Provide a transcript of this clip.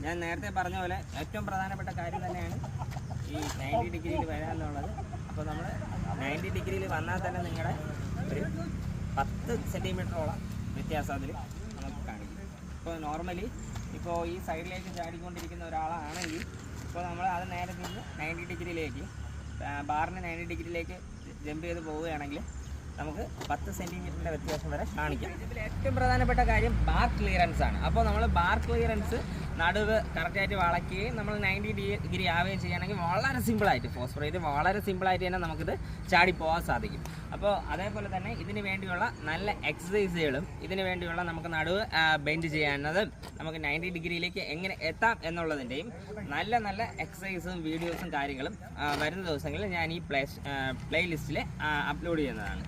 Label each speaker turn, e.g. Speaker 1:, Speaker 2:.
Speaker 1: ഞാൻ നേരത്തെ പറഞ്ഞ പോലെ ഏറ്റവും പ്രധാനപ്പെട്ട കാര്യം തന്നെയാണ് ഈ 90 ഡിഗ്രിയിൽ വരാനുള്ളത്. അപ്പോൾ നമ്മൾ 90 ഡിഗ്രിയിൽ വന്നാൽ തന്നെ നിങ്ങളുടെ ഒരു 10 സെൻറ്റിമീറ്ററോളം വ്യത്യാസം അതിൽ നമുക്ക് കാണിക്കും. ഇപ്പോൾ നോർമലി ഇപ്പോൾ ഈ സൈഡിലേക്ക് ചാടിക്കൊണ്ടിരിക്കുന്ന ഒരാളാണെങ്കിൽ ഇപ്പോൾ നമ്മൾ അത് നേരെ നിന്ന് 90 ഡിഗ്രിയിലേക്ക് ബാറിന് 90 ഡിഗ്രിയിലേക്ക് ജമ്പ് ചെയ്ത് പോവുകയാണെങ്കിൽ നമുക്ക് 10 സെൻറ്റിമീറ്ററിൻ്റെ വ്യത്യാസം വരെ കാണിക്കാം. ഇതിൽ ഏറ്റവും പ്രധാനപ്പെട്ട കാര്യം ബാർ ക്ലിയറൻസ് ആണ്. അപ്പോൾ നമ്മൾ ബാർ ക്ലിയറൻസ് നടുവ് കറക്റ്റായിട്ട് വളയ്ക്കുകയും നമ്മൾ 90 ഡിഗ്രി ആവുകയും ചെയ്യുകയാണെങ്കിൽ വളരെ സിമ്പിളായിട്ട് ഫോസ്ഫർ ചെയ്ത് വളരെ സിമ്പിളായിട്ട് തന്നെ നമുക്കിത് ചാടി പോകാൻ സാധിക്കും. അപ്പോൾ അതേപോലെ തന്നെ ഇതിന് വേണ്ടിയുള്ള നല്ല എക്സസൈസുകളും ഇതിന് വേണ്ടിയുള്ള നമുക്ക് നടുവ് ബെൻഡ് ചെയ്യാവുന്നതും നമുക്ക് 90 ഡിഗ്രിയിലേക്ക് എങ്ങനെ എത്താം എന്നുള്ളതിൻ്റെയും നല്ല നല്ല എക്സസൈസും വീഡിയോസും കാര്യങ്ങളും വരുന്ന ദിവസങ്ങളിൽ ഞാൻ ഈ പ്ലേലിസ്റ്റിൽ അപ്ലോഡ് ചെയ്യുന്നതാണ്.